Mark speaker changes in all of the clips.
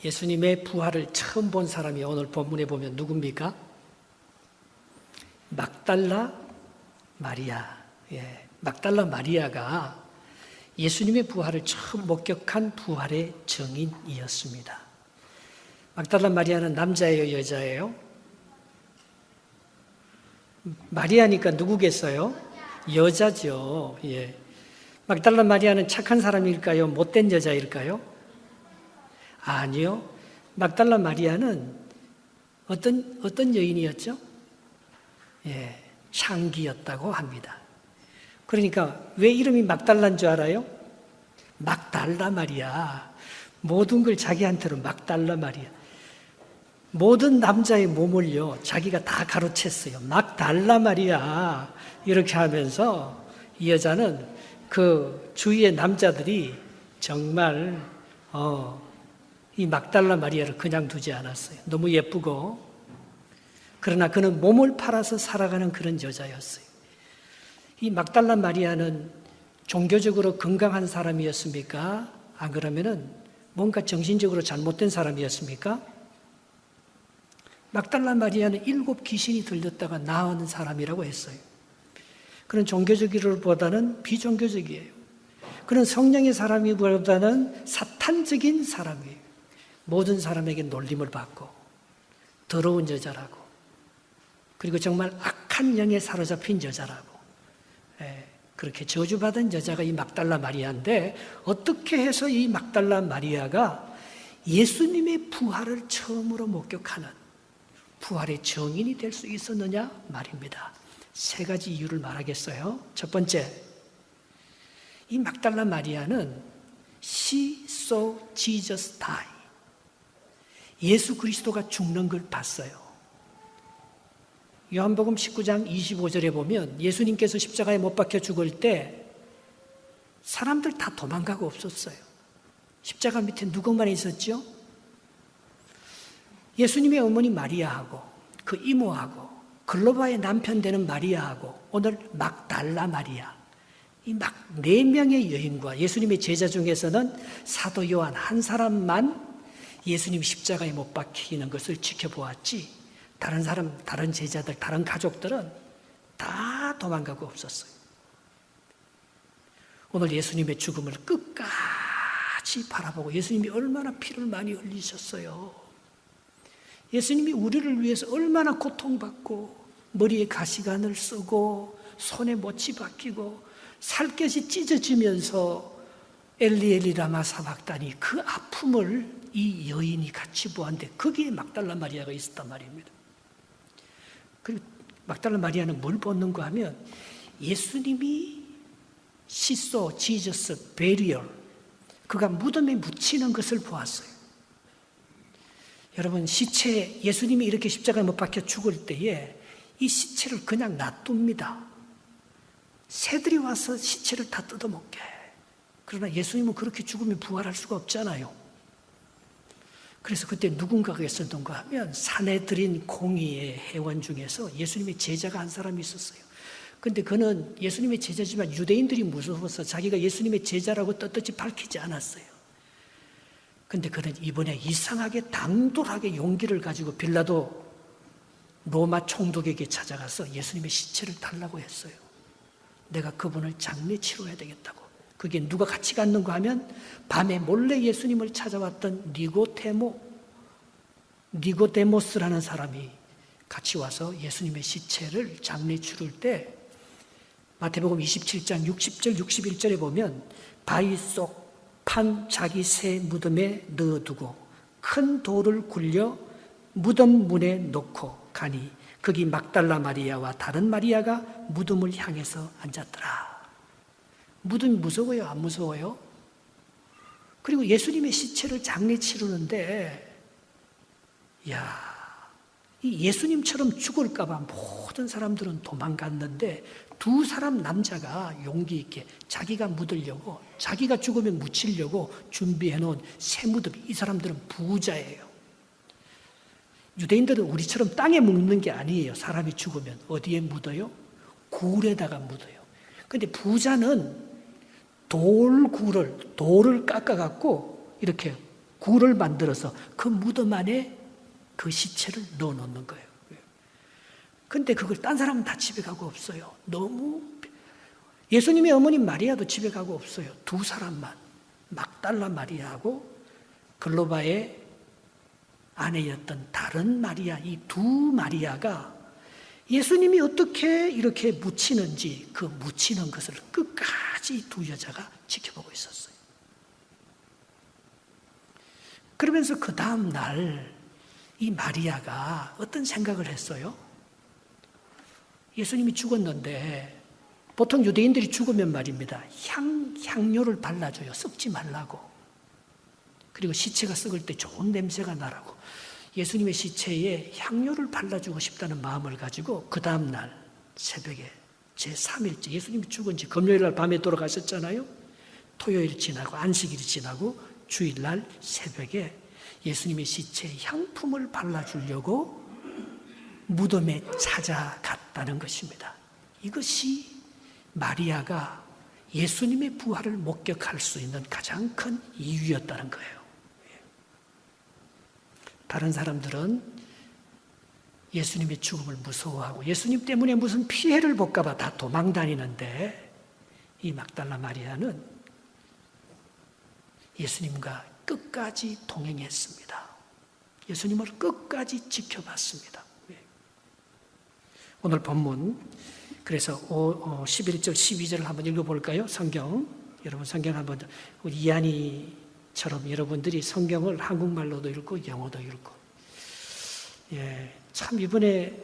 Speaker 1: 예수님의 부활을 처음 본 사람이 오늘 본문에 보면 누굽니까? 막달라 마리아. 막달라 마리아가 예수님의 부활을 처음 목격한 부활의 증인이었습니다. 막달라 마리아는 남자예요, 여자예요? 마리아니까 누구겠어요? 여자죠. 막달라 마리아는 착한 사람일까요? 못된 여자일까요? 아니요. 막달라 마리아는 어떤 여인이었죠? 창기였다고 합니다. 그러니까 왜 이름이 막달라인 줄 알아요? 막달라 마리아. 모든 걸 자기한테로 막달라 마리아. 모든 남자의 몸을요, 자기가 다 가로챘어요. 막달라 마리아. 이렇게 하면서 이 여자는 그 주위의 남자들이 정말 이 막달라 마리아를 그냥 두지 않았어요. 너무 예쁘고. 그러나 그는 몸을 팔아서 살아가는 그런 여자였어요. 이 막달라 마리아는 종교적으로 건강한 사람이었습니까? 안 그러면은 뭔가 정신적으로 잘못된 사람이었습니까? 막달라 마리아는 7 귀신이 들렸다가 나은 사람이라고 했어요. 그는 종교적이기보다는 비종교적이에요. 그는 성령의 사람이보다는 사탄적인 사람이에요. 모든 사람에게 놀림을 받고 더러운 여자라고, 그리고 정말 악한 영에 사로잡힌 여자라고, 그렇게 저주받은 여자가 이 막달라 마리아인데, 어떻게 해서 이 막달라 마리아가 예수님의 부활을 처음으로 목격하는 부활의 증인이 될 수 있었느냐 말입니다. 3가지 이유를 말하겠어요. 첫 번째, 이 막달라 마리아는 She saw Jesus die. 예수 그리스도가 죽는 걸 봤어요. 요한복음 19장 25절에 보면 예수님께서 십자가에 못 박혀 죽을 때 사람들 다 도망가고 없었어요. 십자가 밑에 누구만 있었죠? 예수님의 어머니 마리아하고 그 이모하고 글로바의 남편 되는 마리아하고 오늘 막달라 마리아, 이 4명의 여인과 예수님의 제자 중에서는 사도 요한 한 사람만 예수님 십자가에 못 박히는 것을 지켜보았지, 다른 제자들, 다른 가족들은 다 도망가고 없었어요. 오늘 예수님의 죽음을 끝까지 바라보고, 예수님이 얼마나 피를 많이 흘리셨어요. 예수님이 우리를 위해서 얼마나 고통받고 머리에 가시관을 쓰고 손에 못이 박히고 살갗이 찢어지면서 엘리 엘리 라마 사박다니, 그 아픔을 이 여인이 같이 보았는데 거기에 막달라 마리아가 있었단 말입니다. 그리고 막달라 마리아는 뭘 보는가 하면 예수님이 시소 지저스 베리얼, 그가 무덤에 묻히는 것을 보았어요. 여러분, 시체, 예수님이 이렇게 십자가에 못 박혀 죽을 때에 이 시체를 그냥 놔둡니다. 새들이 와서 시체를 다 뜯어먹게. 그러나 예수님은 그렇게 죽으면 부활할 수가 없잖아요. 그래서 그때 누군가가 있었던가 하면 사내들인 공의의 회원 중에서 예수님의 제자가 한 사람이 있었어요. 근데 그는 예수님의 제자지만 유대인들이 무서워서 자기가 예수님의 제자라고 떳떳이 밝히지 않았어요. 근데 그는 이번에 이상하게 당돌하게 용기를 가지고 빌라도 로마 총독에게 찾아가서 예수님의 시체를 달라고 했어요. 내가 그분을 장례 치러야 되겠다고. 그게 누가 같이 갔는가 하면 밤에 몰래 예수님을 찾아왔던 니고데모스라는 사람이 같이 와서 예수님의 시체를 장례 치를 때 마태복음 27장 60절 61절에 보면 바위 속 판 자기 새 무덤에 넣어두고 큰 돌을 굴려 무덤 문에 놓고 가니 거기 막달라 마리아와 다른 마리아가 무덤을 향해서 앉았더라. 무덤이 무서워요? 안 무서워요? 그리고 예수님의 시체를 장례 치르는데, 이 예수님처럼 죽을까 봐 모든 사람들은 도망갔는데 2 사람 남자가 용기 있게 자기가 묻으려고, 자기가 죽으면 묻히려고 준비해 놓은 새 무덤. 이 사람들은 부자예요. 유대인들은 우리처럼 땅에 묻는 게 아니에요. 사람이 죽으면 어디에 묻어요? 굴에다가 묻어요. 근데 부자는 돌을 깎아갖고 이렇게 굴을 만들어서 그 무덤 안에 그 시체를 넣어놓는 거예요. 근데 그걸 딴 사람은 다 집에 가고 없어요. 너무 예수님의 어머니 마리아도 집에 가고 없어요. 두 사람만, 막달라 마리아하고 글로바의 아내였던 다른 마리아, 이 두 마리아가 예수님이 어떻게 이렇게 묻히는지 그 묻히는 것을 끝까지 두 여자가 지켜보고 있었어요. 그러면서 그 다음 날 이 마리아가 어떤 생각을 했어요? 예수님이 죽었는데 보통 유대인들이 죽으면 말입니다. 향료를 발라줘요. 썩지 말라고. 그리고 시체가 썩을 때 좋은 냄새가 나라고. 예수님의 시체에 향료를 발라주고 싶다는 마음을 가지고 그 다음날 새벽에 제3일째 예수님이 죽은 지 금요일 날 밤에 돌아가셨잖아요. 토요일 지나고 안식일이 지나고 주일날 새벽에 예수님의 시체에 향품을 발라주려고 무덤에 찾아갔다는 것입니다. 이것이 마리아가 예수님의 부활을 목격할 수 있는 가장 큰 이유였다는 거예요. 다른 사람들은 예수님의 죽음을 무서워하고 예수님 때문에 무슨 피해를 볼까 봐 다 도망 다니는데 이 막달라 마리아는 예수님과 끝까지 동행했습니다. 예수님을 끝까지 지켜봤습니다. 오늘 본문 그래서 11절 12절을 한번 읽어볼까요? 성경 여러분 성경 한번 이한이처럼 여러분들이 성경을 한국말로도 읽고 영어도 읽고 참 이번에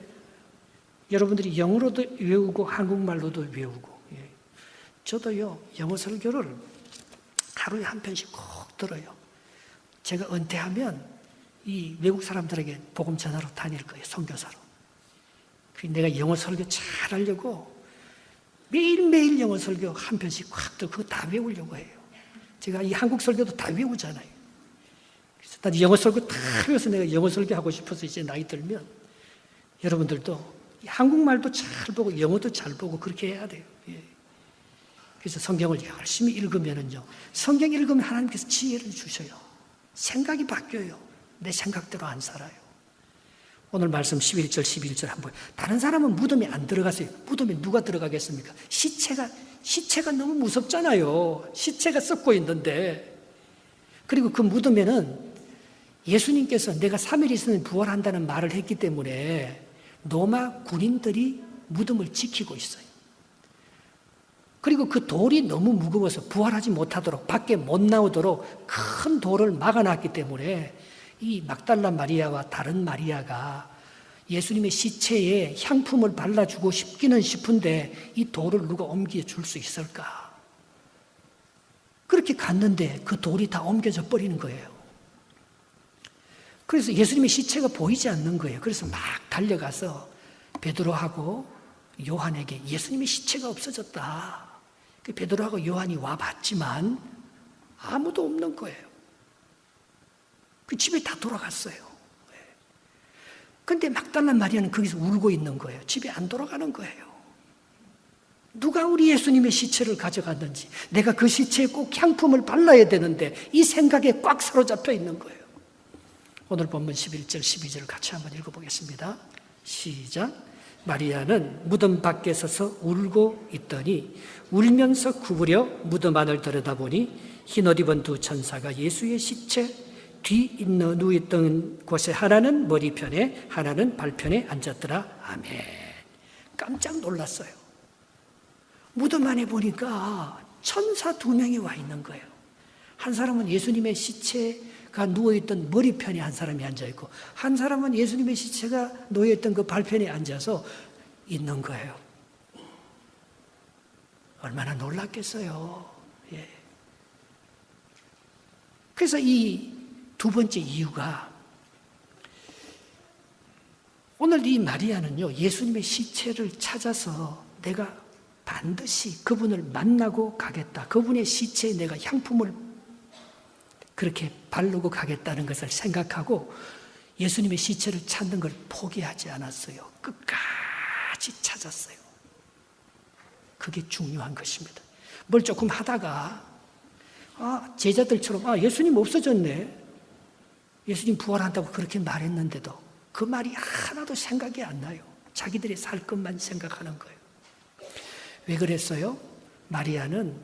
Speaker 1: 여러분들이 영어로도 외우고 한국말로도 외우고 저도요 영어 설교를 하루에 한 편씩 꼭 들어요. 제가 은퇴하면 이 외국 사람들에게 복음 전하러 다닐 거예요. 선교사로. 내가 영어 설교 잘 하려고 매일매일 영어 설교 한 편씩 확 들고 그거 다 외우려고 해요. 제가 이 한국 설교도 다 외우잖아요. 그래서 난 영어 설교 다 외워서 내가 영어 설교하고 싶어서 이제 나이 들면 여러분들도 한국말도 잘 보고 영어도 잘 보고 그렇게 해야 돼요. 그래서 성경을 열심히 읽으면은요. 성경 읽으면 하나님께서 지혜를 주셔요. 생각이 바뀌어요. 내 생각대로 안 살아요. 오늘 말씀 11절 11절 한번 다른 사람은 무덤에 안 들어가세요. 무덤에 누가 들어가겠습니까? 시체가 너무 무섭잖아요. 시체가 썩고 있는데 그리고 그 무덤에는 예수님께서 내가 3일 있으면 부활한다는 말을 했기 때문에 로마 군인들이 무덤을 지키고 있어요. 그리고 그 돌이 너무 무거워서 부활하지 못하도록 밖에 못 나오도록 큰 돌을 막아놨기 때문에 이 막달라 마리아와 다른 마리아가 예수님의 시체에 향품을 발라주고 싶기는 싶은데 이 돌을 누가 옮겨줄 수 있을까? 그렇게 갔는데 그 돌이 다 옮겨져 버리는 거예요. 그래서 예수님의 시체가 보이지 않는 거예요. 그래서 막 달려가서 베드로하고 요한에게 예수님의 시체가 없어졌다. 베드로하고 요한이 와봤지만 아무도 없는 거예요. 그 집에 다 돌아갔어요. 근데 막달라 마리아는 거기서 울고 있는 거예요. 집에 안 돌아가는 거예요. 누가 우리 예수님의 시체를 가져갔는지 내가 그 시체에 꼭 향품을 발라야 되는데 이 생각에 꽉 사로잡혀 있는 거예요. 오늘 본문 11절 12절을 같이 한번 읽어보겠습니다. 시작. 마리아는 무덤 밖에 서서 울고 있더니 울면서 구부려 무덤 안을 들여다보니 흰옷 입은 두 천사가 예수의 시체 뒤 누워있던 곳에 하나는 머리편에 하나는 발편에 앉았더라. 아멘. 깜짝 놀랐어요. 무덤 안에 보니까 천사 2명이 와 있는 거예요. 한 사람은 예수님의 시체가 누워있던 머리편에 한 사람이 앉아있고 한 사람은 예수님의 시체가 놓여있던 그 발편에 앉아서 있는 거예요. 얼마나 놀랐겠어요. 예. 그래서 이 두 번째 이유가 오늘 이 마리아는요 예수님의 시체를 찾아서 내가 반드시 그분을 만나고 가겠다. 그분의 시체에 내가 향품을 그렇게 바르고 가겠다는 것을 생각하고 예수님의 시체를 찾는 걸 포기하지 않았어요. 끝까지 찾았어요. 그게 중요한 것입니다. 뭘 조금 하다가 제자들처럼 예수님 없어졌네. 예수님 부활한다고 그렇게 말했는데도 그 말이 하나도 생각이 안 나요. 자기들이 살 것만 생각하는 거예요. 왜 그랬어요? 마리아는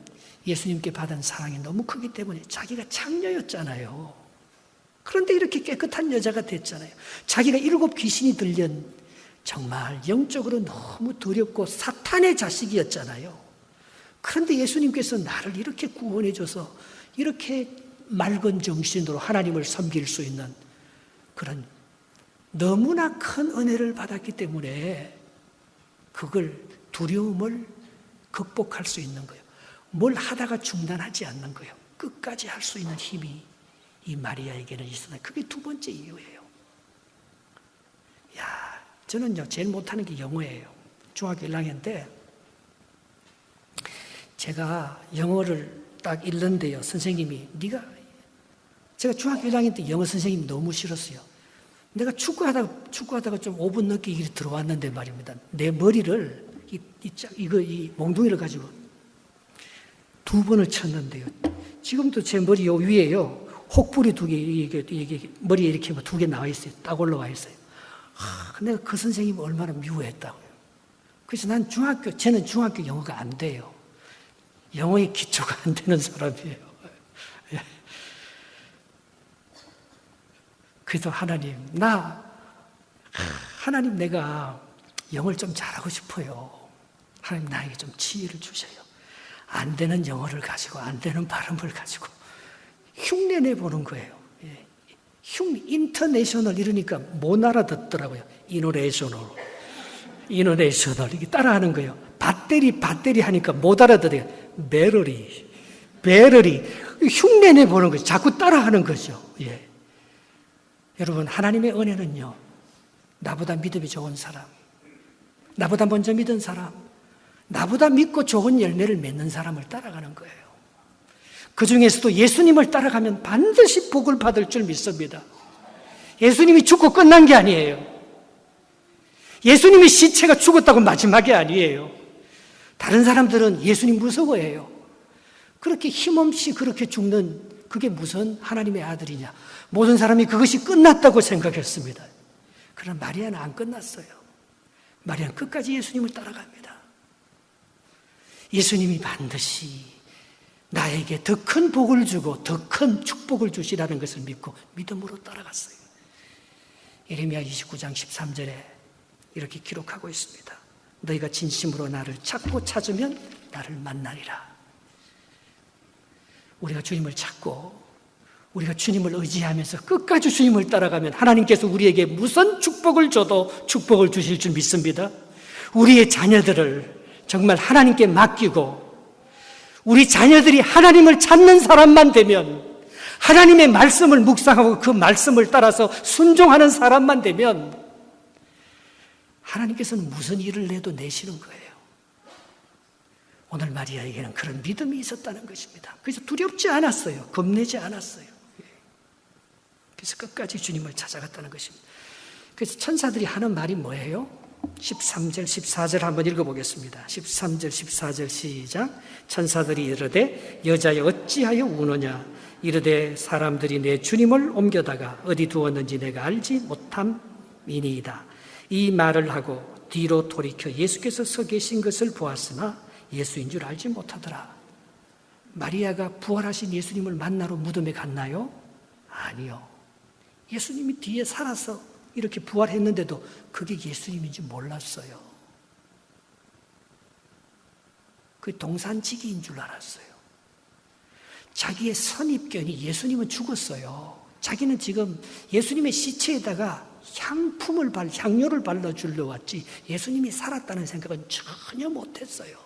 Speaker 1: 예수님께 받은 사랑이 너무 크기 때문에 자기가 창녀였잖아요. 그런데 이렇게 깨끗한 여자가 됐잖아요. 자기가 7 귀신이 들린 정말 영적으로 너무 두렵고 사탄의 자식이었잖아요. 그런데 예수님께서 나를 이렇게 구원해줘서 이렇게 맑은 정신으로 하나님을 섬길 수 있는 그런 너무나 큰 은혜를 받았기 때문에 그걸 두려움을 극복할 수 있는 거예요. 뭘 하다가 중단하지 않는 거예요. 끝까지 할 수 있는 힘이 이 마리아에게는 있었다. 그게 2번째 이유예요. 저는요, 제일 못하는 게 영어예요. 중학교 1학년 때 제가 영어를 딱 읽는데요. 선생님이 제가 중학교 1학년 때 영어 선생님이 너무 싫었어요. 내가 축구하다가 좀 5분 늦게 일이 들어왔는데 말입니다. 내 머리를 이 몽둥이를 가지고 2번을 쳤는데요. 지금도 제 머리 요 위에요. 혹불이 2개, 이게 머리에 이렇게 2개 나와 있어요. 딱 올라와 있어요. 내가 그 선생님이 얼마나 미워했다고요. 그래서 쟤는 중학교 영어가 안 돼요. 영어의 기초가 안 되는 사람이에요. 그래서 하나님 내가 영어를 좀 잘하고 싶어요. 하나님 나에게 좀 지혜를 주셔요. 안 되는 영어를 가지고 안 되는 발음을 가지고 흉내내 보는 거예요. 인터내셔널 이러니까 못 알아듣더라고요. 이노레이셔널 이게 따라하는 거예요. 배터리 하니까 못 알아듣어요. 배러리 흉내내 보는 거죠. 자꾸 따라하는 거죠. 여러분, 하나님의 은혜는요, 나보다 믿음이 좋은 사람, 나보다 먼저 믿은 사람, 나보다 믿고 좋은 열매를 맺는 사람을 따라가는 거예요. 그 중에서도 예수님을 따라가면 반드시 복을 받을 줄 믿습니다. 예수님이 죽고 끝난 게 아니에요. 예수님의 시체가 죽었다고 마지막이 아니에요. 다른 사람들은 예수님 무서워해요. 그렇게 힘없이 그렇게 죽는 그게 무슨 하나님의 아들이냐. 모든 사람이 그것이 끝났다고 생각했습니다. 그러나 마리아는 안 끝났어요. 마리아는 끝까지 예수님을 따라갑니다. 예수님이 반드시 나에게 더 큰 복을 주고 더 큰 축복을 주시라는 것을 믿고 믿음으로 따라갔어요. 예레미야 29장 13절에 이렇게 기록하고 있습니다. 너희가 진심으로 나를 찾으면 나를 만나리라. 우리가 주님을 찾고 우리가 주님을 의지하면서 끝까지 주님을 따라가면 하나님께서 우리에게 무슨 축복을 줘도 축복을 주실 줄 믿습니다. 우리의 자녀들을 정말 하나님께 맡기고 우리 자녀들이 하나님을 찾는 사람만 되면, 하나님의 말씀을 묵상하고 그 말씀을 따라서 순종하는 사람만 되면 하나님께서는 무슨 일을 내도 내시는 거예요. 오늘 마리아에게는 그런 믿음이 있었다는 것입니다. 그래서 두렵지 않았어요. 겁내지 않았어요. 그래서 끝까지 주님을 찾아갔다는 것입니다. 그래서 천사들이 하는 말이 뭐예요? 13절, 14절 한번 읽어보겠습니다. 13절, 14절 시작. 천사들이 이르되 여자여 어찌하여 우느냐? 이르되 사람들이 내 주님을 옮겨다가 어디 두었는지 내가 알지 못함이니이다. 이 말을 하고 뒤로 돌이켜 예수께서 서 계신 것을 보았으나 예수인 줄 알지 못하더라. 마리아가 부활하신 예수님을 만나러 무덤에 갔나요? 아니요. 예수님이 뒤에 살아서 이렇게 부활했는데도 그게 예수님인지 몰랐어요. 그 동산지기인 줄 알았어요. 자기의 선입견이 예수님은 죽었어요. 자기는 지금 예수님의 시체에다가 향료를 발라주려 왔지 예수님이 살았다는 생각은 전혀 못했어요.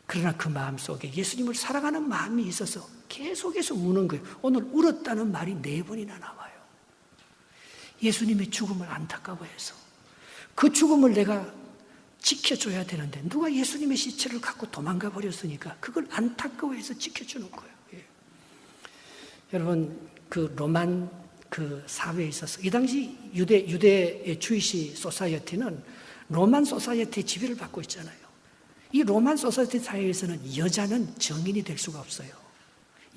Speaker 1: 그러나 그 마음속에 예수님을 사랑하는 마음이 있어서 계속해서 우는 거예요. 오늘 울었다는 말이 4번이나 나와요. 예수님의 죽음을 안타까워해서 그 죽음을 내가 지켜줘야 되는데 누가 예수님의 시체를 갖고 도망가 버렸으니까 그걸 안타까워해서 지켜주는 거예요. 여러분, 그 로만 그 사회에 있어서 이 당시 유대의 주이시 소사이어티는 로만 소사이어티의 지배를 받고 있잖아요. 이 로만 소사이어티 사회에서는 여자는 정인이 될 수가 없어요.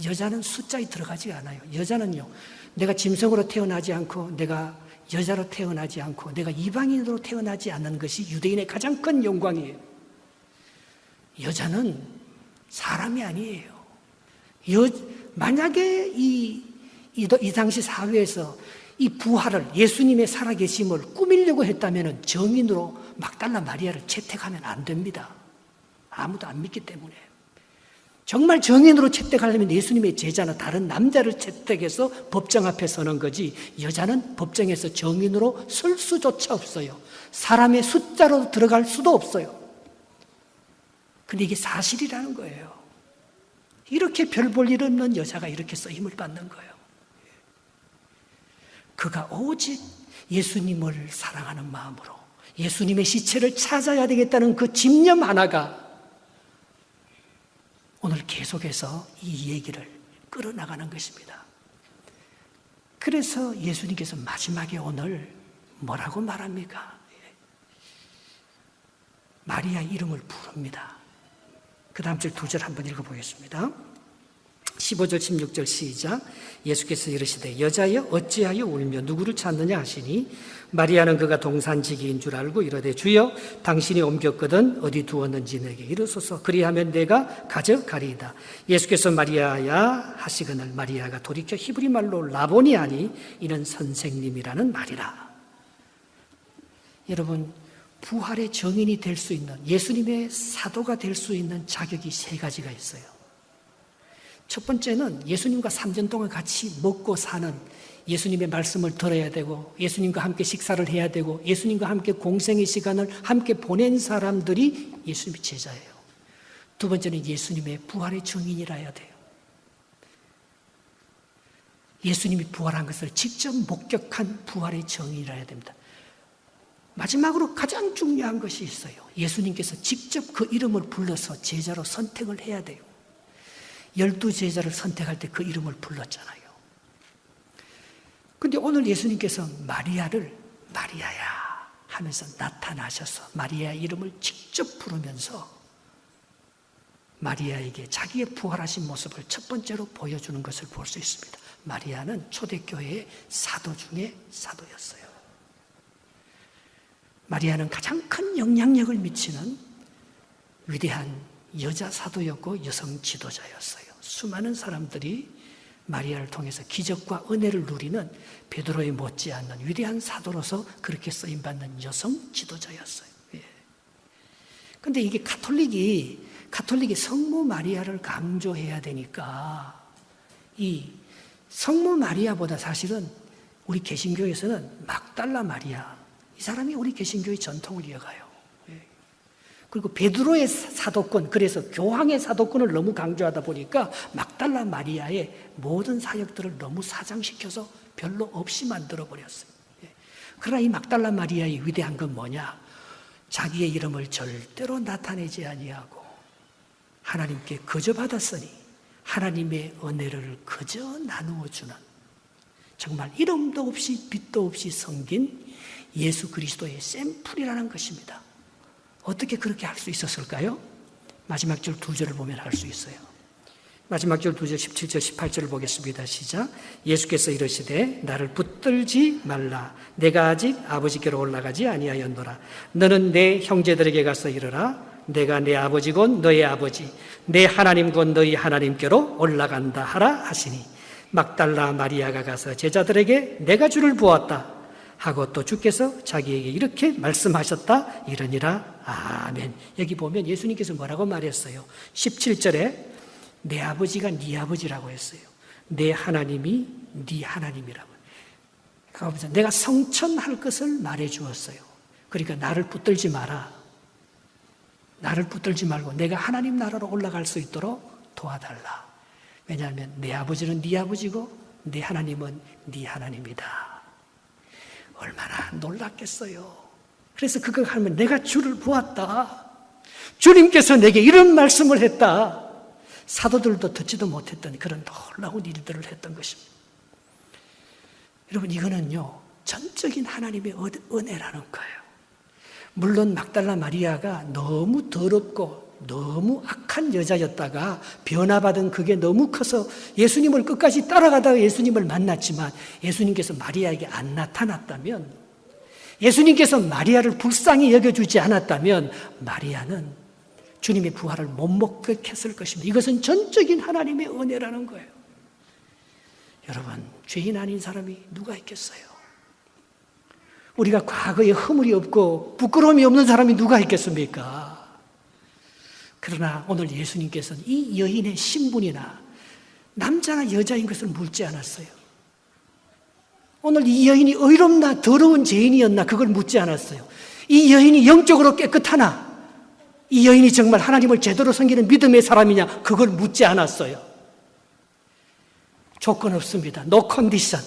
Speaker 1: 여자는 숫자에 들어가지 않아요. 여자는요, 내가 짐승으로 태어나지 않고, 내가 여자로 태어나지 않고, 내가 이방인으로 태어나지 않는 것이 유대인의 가장 큰 영광이에요. 여자는 사람이 아니에요. 만약에 이 당시 사회에서 이 부활을, 예수님의 살아계심을 꾸미려고 했다면 정인으로 막달라 마리아를 채택하면 안 됩니다. 아무도 안 믿기 때문에. 정말 정인으로 채택하려면 예수님의 제자나 다른 남자를 채택해서 법정 앞에 서는 거지, 여자는 법정에서 정인으로 설 수조차 없어요. 사람의 숫자로 들어갈 수도 없어요. 근데 이게 사실이라는 거예요. 이렇게 별 볼 일 없는 여자가 이렇게 쓰임을 받는 거예요. 그가 오직 예수님을 사랑하는 마음으로 예수님의 시체를 찾아야 되겠다는 그 집념 하나가 오늘 계속해서 이 얘기를 끌어나가는 것입니다. 그래서 예수님께서 마지막에 오늘 뭐라고 말합니까? 마리아 이름을 부릅니다. 그 다음 절 2절 한번 읽어보겠습니다. 15절 16절 시작. 예수께서 이르시되 여자여 어찌하여 울며 누구를 찾느냐 하시니 마리아는 그가 동산지기인 줄 알고 이르되 주여 당신이 옮겼거든 어디 두었는지 내게 이르소서 그리하면 내가 가져가리이다. 예수께서 마리아야 하시거늘 마리아가 돌이켜 히브리 말로 라보니 하니 이는 선생님이라는 말이라. 여러분, 부활의 정인이 될 수 있는, 예수님의 사도가 될 수 있는 자격이 3가지가 있어요. 첫 번째는 예수님과 3년 동안 같이 먹고 사는, 예수님의 말씀을 들어야 되고 예수님과 함께 식사를 해야 되고 예수님과 함께 공생의 시간을 함께 보낸 사람들이 예수님의 제자예요. 두 번째는 예수님의 부활의 증인이라 해야 돼요. 예수님이 부활한 것을 직접 목격한 부활의 증인이라 해야 됩니다. 마지막으로 가장 중요한 것이 있어요. 예수님께서 직접 그 이름을 불러서 제자로 선택을 해야 돼요. 12제자를 선택할 때 그 이름을 불렀잖아요. 그런데 오늘 예수님께서 마리아를 마리아야 하면서 나타나셔서 마리아의 이름을 직접 부르면서 마리아에게 자기의 부활하신 모습을 첫 번째로 보여주는 것을 볼 수 있습니다. 마리아는 초대교회의 사도 중에 사도였어요. 마리아는 가장 큰 영향력을 미치는 위대한 여자 사도였고 여성 지도자였어요. 수많은 사람들이 마리아를 통해서 기적과 은혜를 누리는 베드로에 못지않는 위대한 사도로서 그렇게 쓰임받는 여성 지도자였어요. 그런데 이게 가톨릭이 성모 마리아를 강조해야 되니까 이 성모 마리아보다 사실은 우리 개신교에서는 막달라 마리아, 이 사람이 우리 개신교의 전통을 이어가요. 그리고 베드로의 사도권, 그래서 교황의 사도권을 너무 강조하다 보니까 막달라 마리아의 모든 사역들을 너무 사장시켜서 별로 없이 만들어버렸어요. 그러나 이 막달라 마리아의 위대한 건 뭐냐? 자기의 이름을 절대로 나타내지 아니하고 하나님께 거저 받았으니 하나님의 은혜를 거저 나누어 주는, 정말 이름도 없이 빛도 없이 섬긴 예수 그리스도의 샘플이라는 것입니다. 어떻게 그렇게 할 수 있었을까요? 마지막 절 2절을 보면 알 수 있어요. 마지막 절 2절 17절 18절을 보겠습니다. 시작. 예수께서 이르시되 나를 붙들지 말라. 내가 아직 아버지께로 올라가지 아니하였노라. 너는 내 형제들에게 가서 이르라. 내가 내 아버지곧 너의 아버지, 내 하나님 곧 너희 하나님께로 올라간다 하라 하시니 막달라 마리아가 가서 제자들에게 내가 주를 보았다 하고 또 주께서 자기에게 이렇게 말씀하셨다 이러니라. 아멘. 여기 보면 예수님께서 뭐라고 말했어요? 17절에 내 아버지가 네 아버지라고 했어요. 내 하나님이 네 하나님이라고. 내가 성천할 것을 말해 주었어요. 그러니까 나를 붙들지 마라. 나를 붙들지 말고 내가 하나님 나라로 올라갈 수 있도록 도와달라. 왜냐하면 내 아버지는 네 아버지고 내 하나님은 네 하나님이다. 얼마나 놀랐겠어요. 그래서 그걸 하면 내가 주를 보았다. 주님께서 내게 이런 말씀을 했다. 사도들도 듣지도 못했던 그런 놀라운 일들을 했던 것입니다. 여러분, 이거는요 전적인 하나님의 은혜라는 거예요. 물론 막달라 마리아가 너무 더럽고 너무 악한 여자였다가 변화받은 그게 너무 커서 예수님을 끝까지 따라가다가 예수님을 만났지만 예수님께서 마리아에게 안 나타났다면, 예수님께서 마리아를 불쌍히 여겨주지 않았다면 마리아는 주님의 부활을 못 목격했을 것입니다. 이것은 전적인 하나님의 은혜라는 거예요. 여러분, 죄인 아닌 사람이 누가 있겠어요? 우리가 과거에 허물이 없고 부끄러움이 없는 사람이 누가 있겠습니까? 그러나 오늘 예수님께서는 이 여인의 신분이나 남자나 여자인 것을 묻지 않았어요. 오늘 이 여인이 의롭나 더러운 죄인이었나 그걸 묻지 않았어요. 이 여인이 영적으로 깨끗하나, 이 여인이 정말 하나님을 제대로 섬기는 믿음의 사람이냐 그걸 묻지 않았어요. 조건 없습니다. No condition.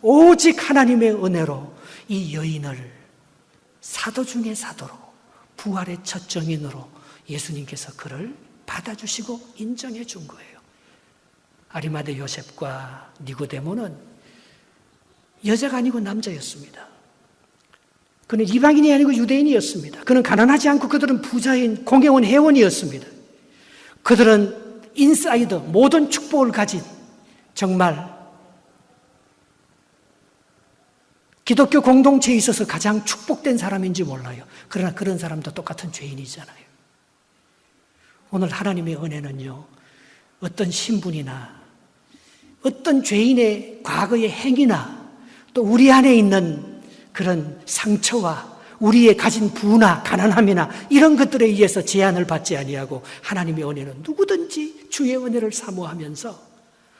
Speaker 1: 오직 하나님의 은혜로 이 여인을 사도 중의 사도로, 부활의 첫 증인으로 예수님께서 그를 받아주시고 인정해 준 거예요. 아리마대 요셉과 니고데모는 여자가 아니고 남자였습니다. 그는 이방인이 아니고 유대인이었습니다. 그는 가난하지 않고 그들은 부자인 공회원 회원이었습니다. 그들은 인사이더, 모든 축복을 가진 정말 기독교 공동체에 있어서 가장 축복된 사람인지 몰라요. 그러나 그런 사람도 똑같은 죄인이잖아요. 오늘 하나님의 은혜는요, 어떤 신분이나 어떤 죄인의 과거의 행위나 또 우리 안에 있는 그런 상처와 우리의 가진 부나 가난함이나 이런 것들에 의해서 제한을 받지 아니하고 하나님의 은혜는 누구든지 주의 은혜를 사모하면서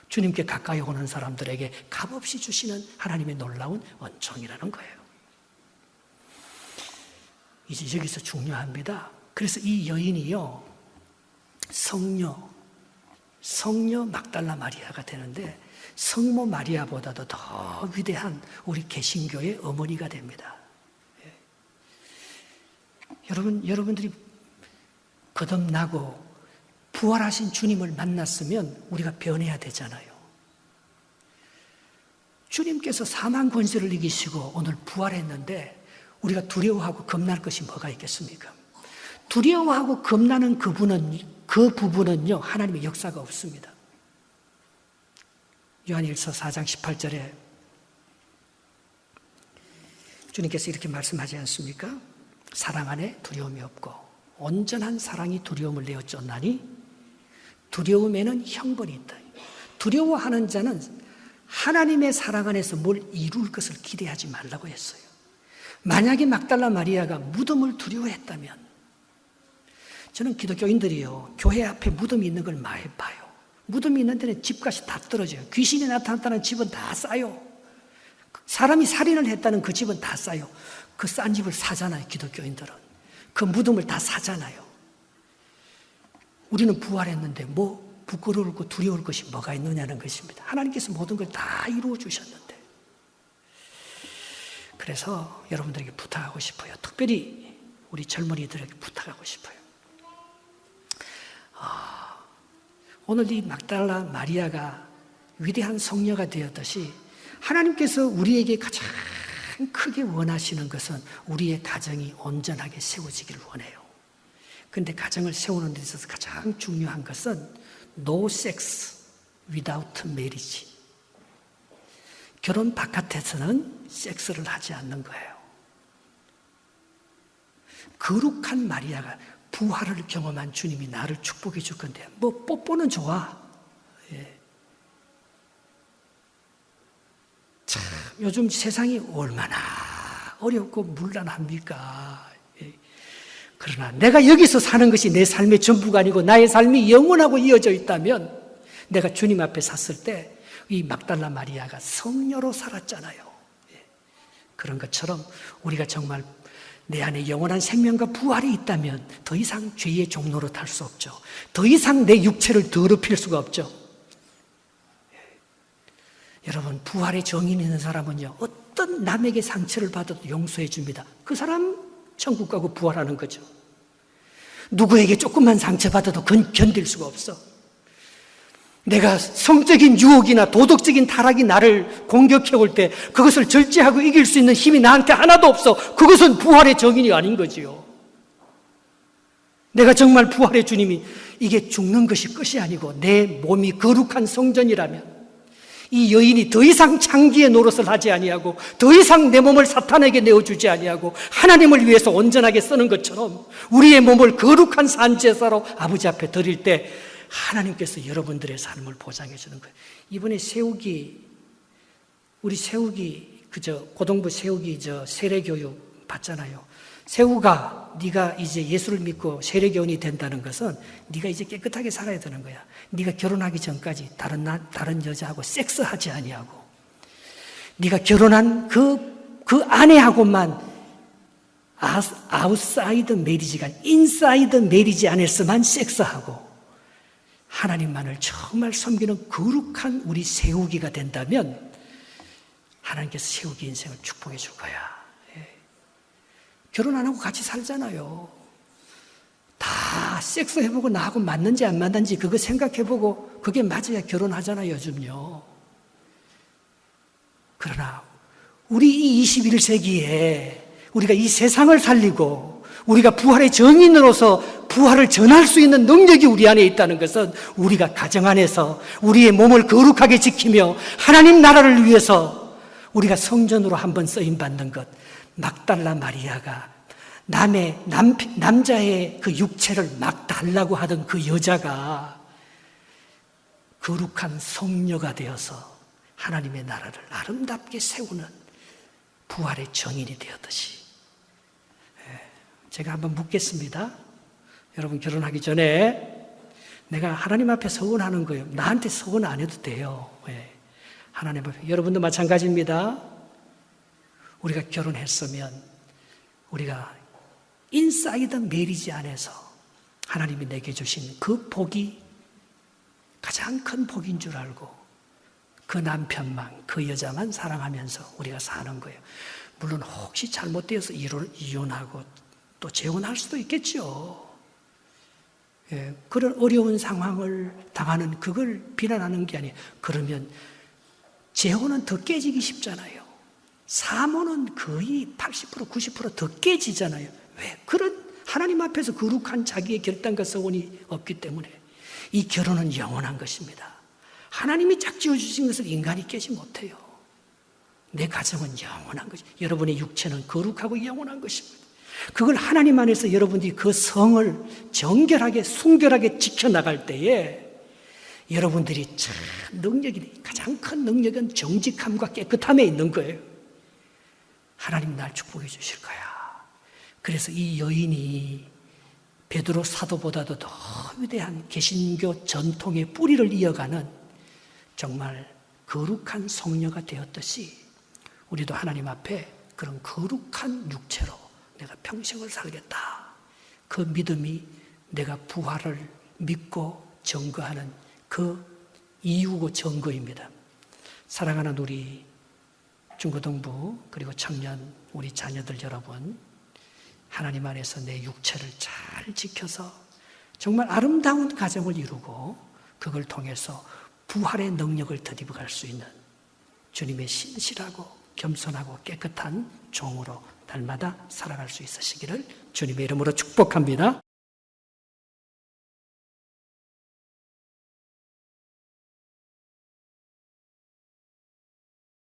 Speaker 1: 주님께 가까이 오는 사람들에게 값없이 주시는 하나님의 놀라운 은총이라는 거예요. 이제 여기서 중요합니다. 그래서 이 여인이요, 성녀 막달라 마리아가 되는데 성모 마리아보다도 더 위대한 우리 개신교의 어머니가 됩니다. 여러분들이 거듭나고 부활하신 주님을 만났으면 우리가 변해야 되잖아요. 주님께서 사망 권세를 이기시고 오늘 부활했는데 우리가 두려워하고 겁날 것이 뭐가 있겠습니까? 두려워하고 겁나는 그 부분은요, 하나님의 역사가 없습니다. 요한일서 4장 18절에 주님께서 이렇게 말씀하지 않습니까? 사랑 안에 두려움이 없고 온전한 사랑이 두려움을 내어 쫓나니 두려움에는 형벌이 있다. 두려워하는 자는 하나님의 사랑 안에서 뭘 이룰 것을 기대하지 말라고 했어요. 만약에 막달라 마리아가 무덤을 두려워했다면, 저는 기독교인들이요, 교회 앞에 무덤이 있는 걸 많이 봐요. 무덤이 있는 데는 집값이 다 떨어져요. 귀신이 나타났다는 집은 다 싸요. 사람이 살인을 했다는 그 집은 다 싸요. 그 싼 집을 사잖아요, 기독교인들은. 그 무덤을 다 사잖아요. 우리는 부활했는데 뭐 부끄러울고 두려울 것이 뭐가 있느냐는 것입니다. 하나님께서 모든 걸 다 이루어 주셨는데. 그래서 여러분들에게 부탁하고 싶어요. 특별히 우리 젊은이들에게 부탁하고 싶어요. 오늘 이 막달라 마리아가 위대한 성녀가 되었듯이 하나님께서 우리에게 가장 크게 원하시는 것은 우리의 가정이 온전하게 세워지기를 원해요. 그런데 가정을 세우는 데 있어서 가장 중요한 것은 No sex without marriage. 결혼 바깥에서는 섹스를 하지 않는 거예요. 거룩한 마리아가 부활을 경험한 주님이 나를 축복해 줄 건데 뭐 뽀뽀는 좋아. 예. 참 요즘 세상이 얼마나 어렵고 문란합니까? 예. 그러나 내가 여기서 사는 것이 내 삶의 전부가 아니고 나의 삶이 영원하고 이어져 있다면 내가 주님 앞에 섰을 때 이 막달라 마리아가 성녀로 살았잖아요. 예. 그런 것처럼 우리가 정말 내 안에 영원한 생명과 부활이 있다면 더 이상 죄의 종로로 탈 수 없죠. 더 이상 내 육체를 더럽힐 수가 없죠. 여러분, 부활의 정인 있는 사람은요, 어떤 남에게 상처를 받아도 용서해 줍니다. 그 사람 천국 가고 부활하는 거죠. 누구에게 조금만 상처받아도 견딜 수가 없어. 내가 성적인 유혹이나 도덕적인 타락이 나를 공격해 올 때 그것을 절제하고 이길 수 있는 힘이 나한테 하나도 없어. 그것은 부활의 정인이 아닌 거지요. 내가 정말 부활의 주님이 이게 죽는 것이 끝이 아니고 내 몸이 거룩한 성전이라면 이 여인이 더 이상 창기의 노릇을 하지 아니하고 더 이상 내 몸을 사탄에게 내어주지 아니하고 하나님을 위해서 온전하게 쓰는 것처럼 우리의 몸을 거룩한 산제사로 아버지 앞에 드릴 때 하나님께서 여러분들의 삶을 보장해 주는 거예요. 이번에 우리 세우기 고등부 세우기 세례교육 받잖아요. 세우가 네가 이제 예수를 믿고 세례교원이 된다는 것은 네가 이제 깨끗하게 살아야 되는 거야. 네가 결혼하기 전까지 다른 여자하고 섹스하지 아니하고 네가 결혼한 그 아내하고만 아웃사이드 메리지가 인사이드 메리지 안에서만 섹스하고 하나님만을 정말 섬기는 거룩한 우리 세우기가 된다면 하나님께서 세우기 인생을 축복해 줄 거야. 결혼 안 하고 같이 살잖아요. 다 섹스해보고 나하고 맞는지 안 맞는지 그거 생각해보고 그게 맞아야 결혼하잖아요, 요즘요. 그러나 우리 이 21세기에 우리가 이 세상을 살리고 우리가 부활의 정인으로서 부활을 전할 수 있는 능력이 우리 안에 있다는 것은 우리가 가정 안에서 우리의 몸을 거룩하게 지키며 하나님 나라를 위해서 우리가 성전으로 한번 쓰임받는 것, 막달라 마리아가 남자의 그 육체를 막 달라고 하던 그 여자가 거룩한 성녀가 되어서 하나님의 나라를 아름답게 세우는 부활의 정인이 되었듯이 제가 한번 묻겠습니다. 여러분 결혼하기 전에 내가 하나님 앞에 서원하는 거예요. 나한테 서원 안 해도 돼요. 하나님 앞에. 여러분도 마찬가지입니다. 우리가 결혼했으면 우리가 인사이드 메리지 안에서 하나님이 내게 주신 그 복이 가장 큰 복인 줄 알고 그 남편만, 그 여자만 사랑하면서 우리가 사는 거예요. 물론 혹시 잘못되어서 이혼하고 또 재혼할 수도 있겠죠. 그런 어려운 상황을 당하는 그걸 비난하는 게 아니에요. 그러면 재혼은 더 깨지기 쉽잖아요. 사모는 거의 80%, 90% 더 깨지잖아요. 왜? 그런 하나님 앞에서 거룩한 자기의 결단과 서원이 없기 때문에 이 결혼은 영원한 것입니다. 하나님이 짝 지어주신 것을 인간이 깨지 못해요. 내 가정은 영원한 것입니다. 여러분의 육체는 거룩하고 영원한 것입니다. 그걸 하나님 안에서 여러분들이 그 성을 정결하게 순결하게 지켜나갈 때에 여러분들이 참 가장 큰 능력은 정직함과 깨끗함에 있는 거예요. 하나님 날 축복해 주실 거야. 그래서 이 여인이 베드로 사도보다도 더 위대한 개신교 전통의 뿌리를 이어가는 정말 거룩한 성녀가 되었듯이 우리도 하나님 앞에 그런 거룩한 육체로 내가 평생을 살겠다. 그 믿음이 내가 부활을 믿고 증거하는 그 이유고 증거입니다. 사랑하는 우리 중고등부 그리고 청년 우리 자녀들 여러분, 하나님 안에서 내 육체를 잘 지켜서 정말 아름다운 가정을 이루고 그걸 통해서 부활의 능력을 덧입어갈 수 있는 주님의 신실하고 겸손하고 깨끗한 종으로 날마다 살아갈 수 있으시기를 주님의 이름으로 축복합니다.